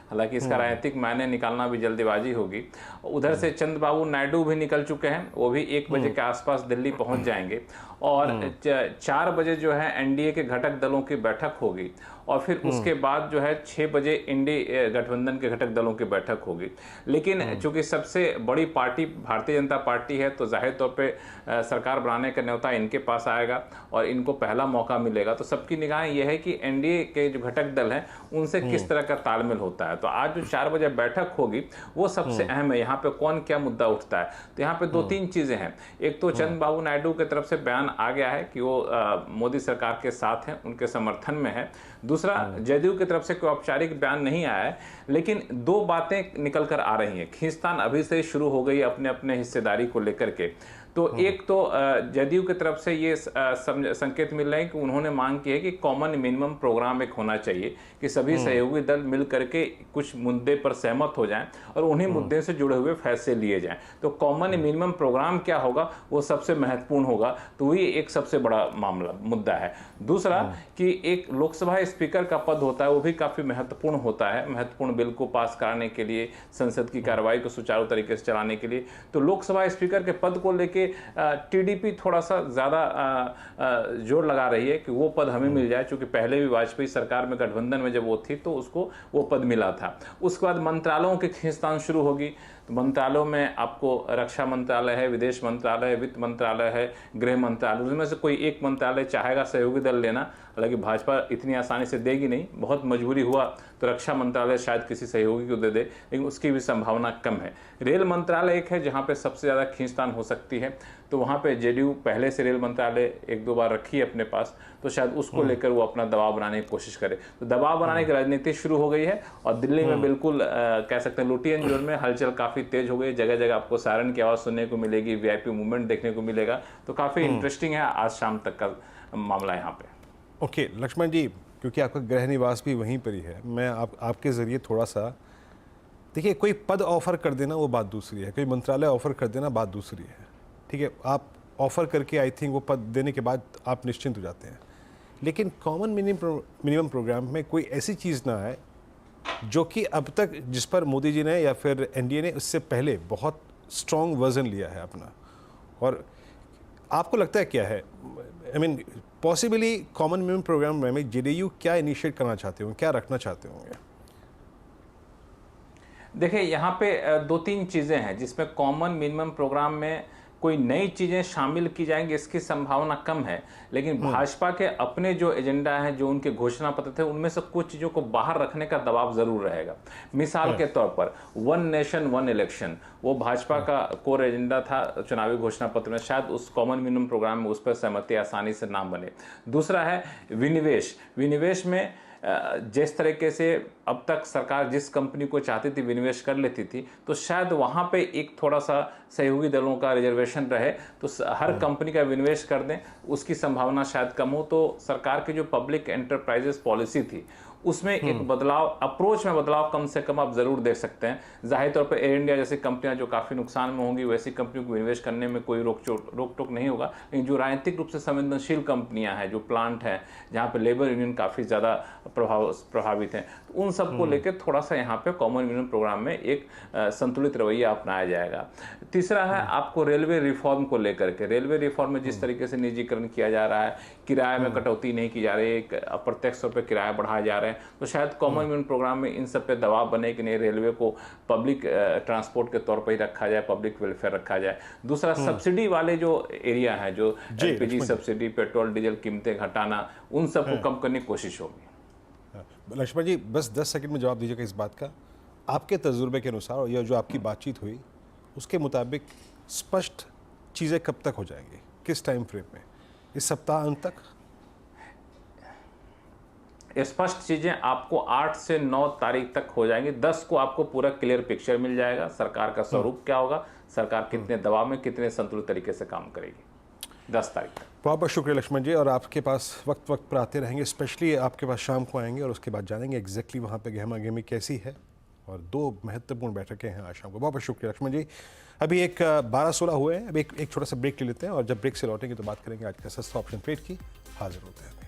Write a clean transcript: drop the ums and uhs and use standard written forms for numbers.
हालांकि इसका राजनीतिक मायने निकालना भी जल्दबाजी होगी। उधर से चंद्रबाबू नायडू भी निकल चुके हैं, वो भी 1 बजे के आसपास दिल्ली पहुंच जाएंगे और 4 बजे जो है एनडीए के घटक दलों की बैठक होगी और फिर उसके बाद जो है 6 बजे इंडी गठबंधन के घटक दलों की बैठक होगी। लेकिन चूंकि सबसे बड़ी पार्टी भारतीय जनता पार्टी है तो जाहिर तौर पे सरकार बनाने का न्योता इनके पास आएगा और इनको पहला मौका मिलेगा। तो सबकी निगाहें यह है कि एनडीए के जो घटक दल हैं उनसे किस तरह का तालमेल होता है। तो आज जो 4 बजे बैठक होगी वो सबसे अहम है। यहाँ पे कौन क्या मुद्दा उठता है, तो यहाँ पे 2-3 चीजें हैं। एक तो चंद्रबाबू नायडू की तरफ से बयान आ गया है कि वो मोदी सरकार के साथ हैं, उनके समर्थन में है। दूसरा, जदयू की तरफ से कोई औपचारिक बयान नहीं आया है, लेकिन 2 बातें निकल कर आ रही हैं। खींचतान अभी से शुरू हो गई अपने अपने हिस्सेदारी को लेकर के। तो एक तो जदयू की तरफ से ये संकेत मिल रहे हैं कि उन्होंने मांग की है कि कॉमन मिनिमम प्रोग्राम एक होना चाहिए कि सभी सहयोगी दल मिल करके कुछ मुद्दे पर सहमत हो जाएं और उन्हीं मुद्दे से जुड़े हुए फैसले लिए जाएं। तो कॉमन मिनिमम प्रोग्राम क्या होगा वो सबसे महत्वपूर्ण होगा। तो ये एक सबसे बड़ा मुद्दा है। दूसरा कि एक लोकसभा स्पीकर का पद होता है, वो भी काफी महत्वपूर्ण होता है, महत्वपूर्ण बिल को पास कराने के लिए, संसद की कार्रवाई को सुचारू तरीके से चलाने के लिए। तो लोकसभा स्पीकर के पद को लेके टीडीपी थोड़ा सा ज्यादा जोर लगा रही है कि वो पद हमें मिल जाए, क्योंकि पहले भी वाजपेयी सरकार में गठबंधन में जब वो थी तो उसको वो पद मिला था। उसके बाद मंत्रालयों की खींचतान शुरू होगी। तो मंत्रालयों में आपको रक्षा मंत्रालय है, विदेश मंत्रालय है, वित्त मंत्रालय है, गृह मंत्रालय, उसमें से कोई एक मंत्रालय चाहेगा सहयोगी दल लेना। हालांकि भाजपा इतनी आसानी से देगी नहीं, बहुत मजबूरी हुआ तो रक्षा मंत्रालय शायद किसी सहयोगी को दे दे, लेकिन उसकी भी संभावना कम है। रेल मंत्रालय एक है जहां पे सबसे ज़्यादा खींचतान हो सकती है, तो वहां पे जेडीयू पहले से रेल मंत्रालय 1-2 बार रखी है अपने पास, तो शायद उसको लेकर वो अपना दबाव बनाने की कोशिश करे। तो दबाव बनाने की राजनीति शुरू हो गई है और दिल्ली में बिल्कुल कह सकते हैं लुटियन जोन में हलचल काफ़ी तेज हो गई। जगह जगह आपको सायरन की आवाज़ सुनने को मिलेगी, वीआईपी मूवमेंट देखने को मिलेगा। तो काफ़ी इंटरेस्टिंग है आज शाम तक का मामला यहाँ पे। ओके लक्ष्मण जी, क्योंकि आपका गृह निवास भी वहीं पर ही है, मैं आपके ज़रिए थोड़ा सा देखिए, कोई पद ऑफ़र कर देना वो बात दूसरी है, कोई मंत्रालय ऑफ़र कर देना बात दूसरी है। ठीक है, आप ऑफ़र करके आई थिंक वो पद देने के बाद आप निश्चिंत हो जाते हैं, लेकिन कॉमन मिनिमम प्रोग्राम में कोई ऐसी चीज़ ना आए जो कि अब तक जिस पर मोदी जी ने या फिर एनडीए ने उससे पहले बहुत स्ट्रॉन्ग वर्जन लिया है अपना। और आपको लगता है क्या है, I mean possibly common minimum program में जेडीयू क्या इनिशिएट करना चाहते होंगे, क्या रखना चाहते होंगे? देखिए, यहाँ पे 2-3 चीज़ें हैं जिसमें कॉमन मिनिमम प्रोग्राम में कोई नई चीज़ें शामिल की जाएंगी इसकी संभावना कम है। लेकिन भाजपा के अपने जो एजेंडा हैं, जो उनके घोषणा पत्र थे, उनमें से कुछ चीज़ों को बाहर रखने का दबाव ज़रूर रहेगा। मिसाल के तौर पर 1 नेशन 1 इलेक्शन, वो भाजपा का कोर एजेंडा था चुनावी घोषणा पत्र में, शायद उस कॉमन मिनिमम प्रोग्राम में उस पर सहमति आसानी से ना बने। दूसरा है विनिवेश। विनिवेश में जिस तरीके से अब तक सरकार जिस कंपनी को चाहती थी विनिवेश कर लेती थी, तो शायद वहाँ पे एक थोड़ा सा सहयोगी दलों का रिजर्वेशन रहे, तो हर कंपनी का विनिवेश कर दें, उसकी संभावना शायद कम हो। तो सरकार की जो पब्लिक एंटरप्राइजेस पॉलिसी थी उसमें एक बदलाव, अप्रोच में बदलाव कम से कम आप जरूर देख सकते हैं। जाहिर तौर पर एयर इंडिया जैसी कंपनियां जो काफ़ी नुकसान में होंगी, वैसी कंपनियों को निवेश करने में कोई रोक टोक नहीं होगा। लेकिन जो राजनीतिक रूप से संवेदनशील कंपनियां हैं, जो प्लांट हैं जहां पे लेबर यूनियन काफ़ी ज़्यादा प्रभावित हैं, तो उन सबको लेकर थोड़ा सा यहाँ पे कॉमन मिनिमम प्रोग्राम में एक संतुलित रवैया अपनाया जाएगा। तीसरा है आपको रेलवे रिफॉर्म को लेकर के। रेलवे रिफॉर्म में जिस तरीके से निजीकरण किया जा रहा है, किराए में कटौती नहीं की जा रही है, अप्रत्यक्ष तौर पर किराया बढ़ाया जा रहा है, तो शायद कॉमन मिनिमम प्रोग्राम में इन सब पे दबाव बने कि नहीं, रेलवे को पब्लिक ट्रांसपोर्ट के तौर पर ही रखा जाए, पब्लिक वेलफेयर रखा जाए। दूसरा सब्सिडी वाले जो एरिया है, जो एलपीजी सब्सिडी, पेट्रोल डीजल कीमतें घटाना, उन सबको कम करने की कोशिश होगी। लक्ष्मण जी, बस 10 सेकंड में जवाब दीजिएगा इस बात का, आपके तजुर्बे के अनुसार और यह जो आपकी बातचीत हुई उसके मुताबिक स्पष्ट चीज़ें कब तक हो जाएंगी, किस टाइम फ्रेम में? इस सप्ताह अंत तक स्पष्ट चीजें आपको 8 से 9 तारीख तक हो जाएंगी। 10 को आपको पूरा क्लियर पिक्चर मिल जाएगा, सरकार का स्वरूप क्या होगा, सरकार कितने दबाव में, कितने संतुलित तरीके से काम करेगी 10 तारीख तक। बहुत बहुत शुक्रिया लक्ष्मण जी, और आपके पास वक्त पर आते रहेंगे, स्पेशली आपके पास शाम को आएंगे और उसके बाद जानेंगे एग्जैक्टली वहाँ पे गहमा गहमी कैसी है, और 2 महत्वपूर्ण बैठकें हैं आज शाम को। बहुत बहुत शुक्रिया लक्ष्मण जी। अभी एक 12:16 हुए हैं, अभी एक छोटा सा ब्रेक ले लेते हैं और जब ब्रेक से लौटेंगे तो बात करेंगे आज का सस्ता ऑप्शन ट्रेड की। हाजिर होते हैं।